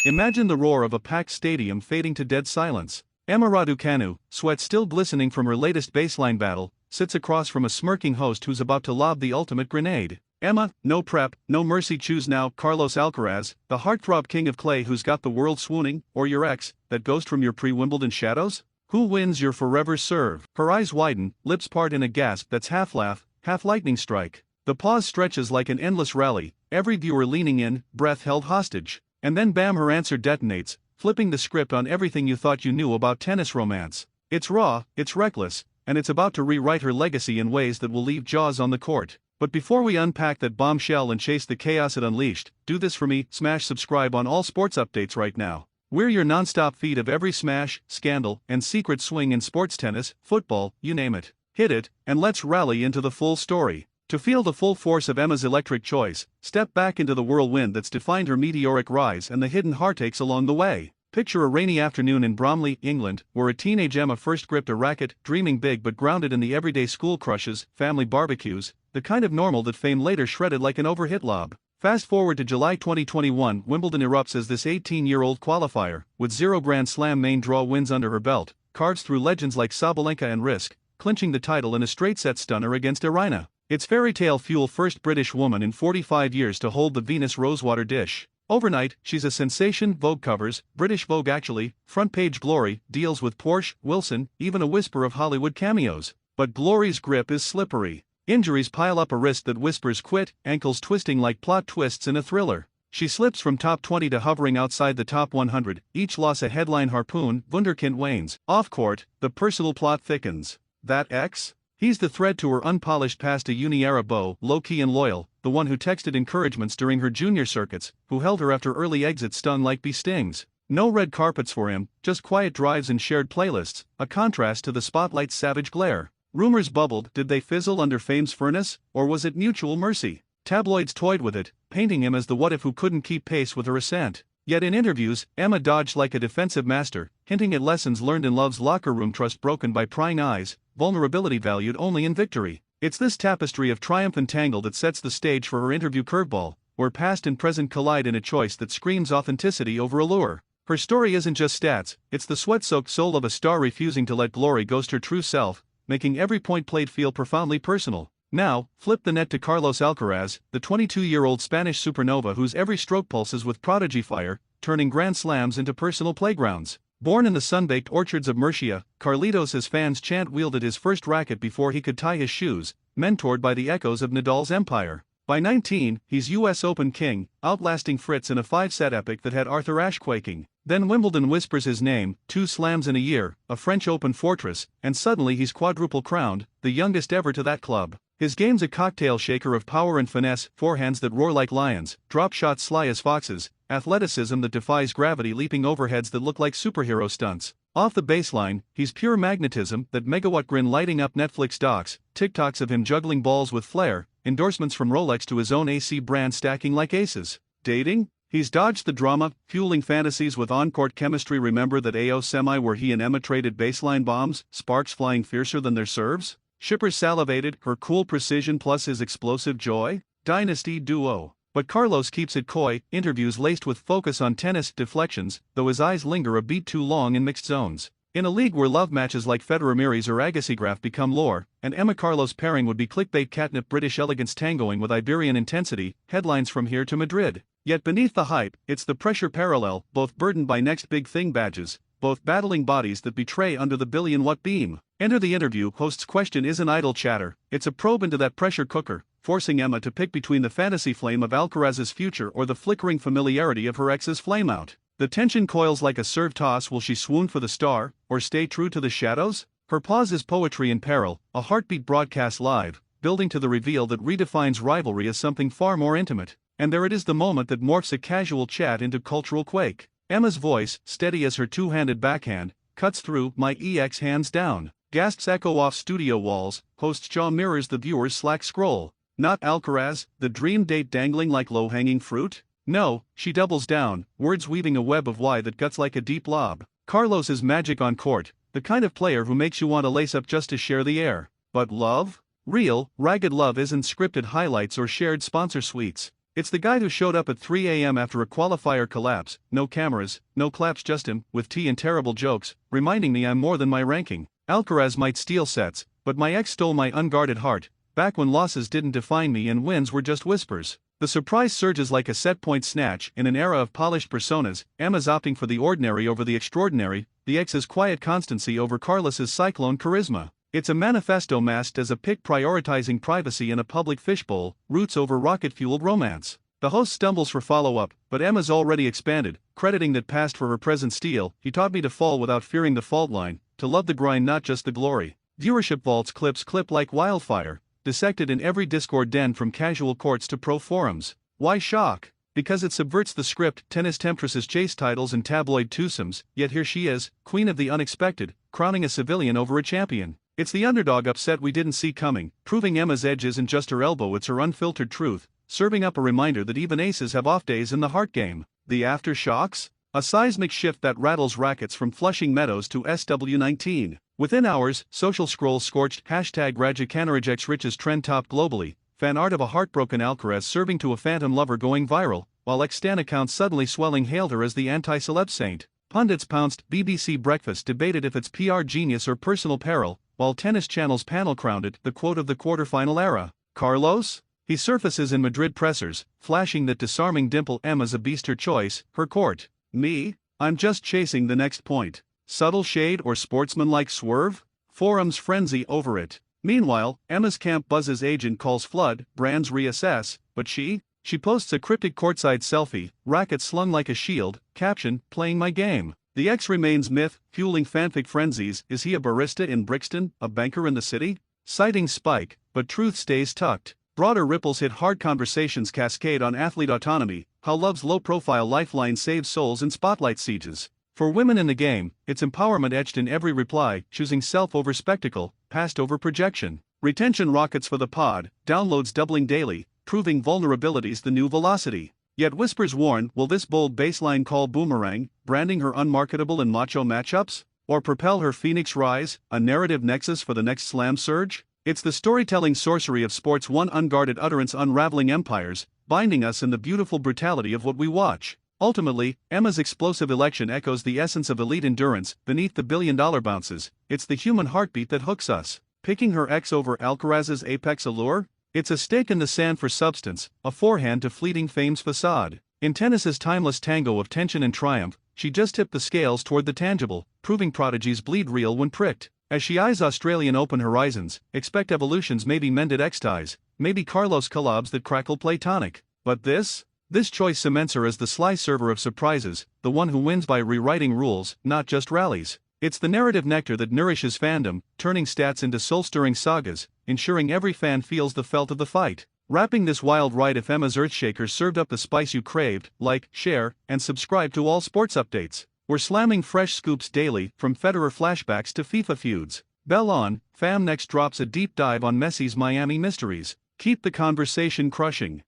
Imagine the roar of a packed stadium fading to dead silence. Emma Raducanu, sweat still glistening from her latest baseline battle, sits across from a smirking host who's about to lob the ultimate grenade. Emma, no prep, no mercy, choose now. Carlos Alcaraz, the heartthrob king of clay who's got the world swooning, or your ex, that ghost from your pre-Wimbledon shadows? Who wins your forever serve? Her eyes widen, lips part in a gasp that's half laugh, half lightning strike. The pause stretches like an endless rally, every viewer leaning in, breath held hostage. And then bam, her answer detonates, flipping the script on everything you thought you knew about tennis romance. It's raw, it's reckless, and it's about to rewrite her legacy in ways that will leave jaws on the court. But before we unpack that bombshell and chase the chaos it unleashed, do this for me, smash subscribe on all sports updates right now. We're your non-stop feed of every smash, scandal, and secret swing in sports, tennis, football, you name it. Hit it, and let's rally into the full story. To feel the full force of Emma's electric choice, step back into the whirlwind that's defined her meteoric rise and the hidden heartaches along the way. Picture a rainy afternoon in Bromley, England, where a teenage Emma first gripped a racket, dreaming big but grounded in the everyday school crushes, family barbecues, the kind of normal that fame later shredded like an overhit lob. Fast forward to July 2021, Wimbledon erupts as this 18-year-old qualifier, with 0 Grand Slam main draw wins under her belt, carves through legends like Sabalenka and Risk, clinching the title in a straight-set stunner against Irina. It's fairy tale fuel, first British woman in 45 years to hold the Venus Rosewater dish. Overnight, she's a sensation. Vogue covers, British Vogue actually, front-page glory, deals with Porsche, Wilson, even a whisper of Hollywood cameos. But glory's grip is slippery. Injuries pile up, a wrist that whispers quit, ankles twisting like plot twists in a thriller. She slips from top 20 to hovering outside the top 100, each loss a headline harpoon. Wunderkind wanes. Off-court, the personal plot thickens. That ex? He's the thread to her unpolished past, a uni-era beau, low-key and loyal, the one who texted encouragements during her junior circuits, who held her after early exits stung like bee stings. No red carpets for him, just quiet drives and shared playlists, a contrast to the spotlight's savage glare. Rumors bubbled. Did they fizzle under fame's furnace, or was it mutual mercy? Tabloids toyed with it, painting him as the what-if who couldn't keep pace with her ascent. Yet in interviews, Emma dodged like a defensive master, hinting at lessons learned in love's locker room, trust broken by prying eyes, vulnerability valued only in victory. It's this tapestry of triumph and tangle that sets the stage for her interview curveball, where past and present collide in a choice that screams authenticity over allure. Her story isn't just stats, it's the sweat-soaked soul of a star refusing to let glory ghost her true self, making every point played feel profoundly personal. Now, flip the net to Carlos Alcaraz, the 22-year-old Spanish supernova whose every stroke pulses with prodigy fire, turning grand slams into personal playgrounds. Born in the sun-baked orchards of Murcia, Carlitos, as fans chant, wielded his first racket before he could tie his shoes, mentored by the echoes of Nadal's empire. By 19, he's US Open king, outlasting Fritz in a 5-set epic that had Arthur Ashe quaking. Then Wimbledon whispers his name, 2 slams in a year, a French Open fortress, and suddenly he's quadruple crowned, the youngest ever to that club. His game's a cocktail shaker of power and finesse, forehands that roar like lions, drop shots sly as foxes, athleticism that defies gravity, leaping overheads that look like superhero stunts. Off the baseline, he's pure magnetism, that megawatt grin lighting up Netflix docs, TikToks of him juggling balls with flair, endorsements from Rolex to his own AC brand stacking like aces. Dating? He's dodged the drama, fueling fantasies with on-court chemistry. Remember that AO semi where he and Emma traded baseline bombs, sparks flying fiercer than their serves? Shippers salivated, her cool precision plus his explosive joy? Dynasty duo. But Carlos keeps it coy, interviews laced with focus on tennis deflections, though his eyes linger a beat too long in mixed zones. In a league where love matches like Federer-Ramirez or Agassi-Graf become lore, an Emma-Carlos pairing would be clickbait catnip, British elegance tangoing with Iberian intensity, headlines from here to Madrid. Yet beneath the hype, it's the pressure parallel, both burdened by next big thing badges, both battling bodies that betray under the billion-watt beam. Enter the interview host's question isn't idle chatter, it's a probe into that pressure cooker, forcing Emma to pick between the fantasy flame of Alcaraz's future or the flickering familiarity of her ex's flameout. The tension coils like a serve toss. Will she swoon for the star, or stay true to the shadows? Her pause is poetry in peril, a heartbeat broadcast live, building to the reveal that redefines rivalry as something far more intimate. And there it is, the moment that morphs a casual chat into cultural quake. Emma's voice, steady as her two-handed backhand, cuts through. My EX hands down. Gasps echo off studio walls, host's jaw mirrors the viewer's slack scroll. Not Alcaraz, the dream date dangling like low-hanging fruit? No, she doubles down, words weaving a web of why that guts like a deep lob. Carlos is magic on court, the kind of player who makes you want to lace up just to share the air. But love? Real, ragged love isn't scripted highlights or shared sponsor suites. It's the guy who showed up at 3 a.m. after a qualifier collapse, no cameras, no claps, just him, with tea and terrible jokes, reminding me I'm more than my ranking. Alcaraz might steal sets, but my ex stole my unguarded heart, back when losses didn't define me and wins were just whispers. The surprise surges like a set-point snatch. In an era of polished personas, Emma's opting for the ordinary over the extraordinary, the ex's quiet constancy over Carlos's cyclone charisma. It's a manifesto masked as a pick prioritizing privacy in a public fishbowl, roots over rocket-fueled romance. The host stumbles for follow-up, but Emma's already expanded, crediting that past for her present steel. He taught me to fall without fearing the fault line, to love the grind not just the glory. Viewership vaults clip like wildfire, dissected in every Discord den from casual courts to pro forums. Why shock? Because it subverts the script. Tennis temptresses chase titles and tabloid twosomes, yet here she is, queen of the unexpected, crowning a civilian over a champion. It's the underdog upset we didn't see coming, proving Emma's edge isn't just her elbow, it's her unfiltered truth, serving up a reminder that even aces have off days in the heart game. The aftershocks? A seismic shift that rattles rackets from Flushing Meadows to SW19. Within hours, social scrolls scorched #Raducanu Alcaraz riches trend top globally, fan art of a heartbroken Alcaraz serving to a phantom lover going viral, while ex-stan accounts suddenly swelling hailed her as the anti-celeb saint. Pundits pounced, BBC Breakfast debated if it's PR genius or personal peril, while Tennis Channel's panel crowned it the quote of the quarterfinal era. Carlos? He surfaces in Madrid pressers, flashing that disarming dimple. Emma's a beast, her choice, her court. Me? I'm just chasing the next point. Subtle shade or sportsmanlike swerve? Forums frenzy over it. Meanwhile, Emma's camp buzzes, agent calls flood, brands reassess, but she posts a cryptic courtside selfie, racket slung like a shield, caption, playing my game. The ex remains myth, fueling fanfic frenzies. Is he a barista in Brixton, a banker in the city? Citing spike, but truth stays tucked. Broader ripples hit hard, conversations cascade on athlete autonomy, how love's low-profile lifeline saves souls in spotlight sieges. For women in the game, it's empowerment etched in every reply, choosing self over spectacle, past over projection. Retention rockets for the pod, downloads doubling daily, proving vulnerability's the new velocity. Yet whispers warn, will this bold baseline call boomerang, branding her unmarketable in macho matchups? Or propel her phoenix rise, a narrative nexus for the next slam surge? It's the storytelling sorcery of sports, one unguarded utterance unraveling empires, binding us in the beautiful brutality of what we watch. Ultimately, Emma's explosive election echoes the essence of elite endurance. Beneath the billion-dollar bounces, it's the human heartbeat that hooks us. Picking her ex over Alcaraz's apex allure? It's a stake in the sand for substance, a forehand to fleeting fame's facade. In tennis's timeless tango of tension and triumph, she just tipped the scales toward the tangible, proving prodigies bleed real when pricked. As she eyes Australian Open horizons, expect evolutions, maybe mended ex-ties, maybe Carlos collabs that crackle platonic. But this choice cements her as the sly server of surprises, the one who wins by rewriting rules, not just rallies. It's the narrative nectar that nourishes fandom, turning stats into soul-stirring sagas, ensuring every fan feels the felt of the fight. Wrapping this wild ride, if Emma's Earthshakers served up the spice you craved, like, share, and subscribe to all sports updates. We're slamming fresh scoops daily, from Federer flashbacks to FIFA feuds. Bell on, fam. Next drops a deep dive on Messi's Miami mysteries. Keep the conversation crushing.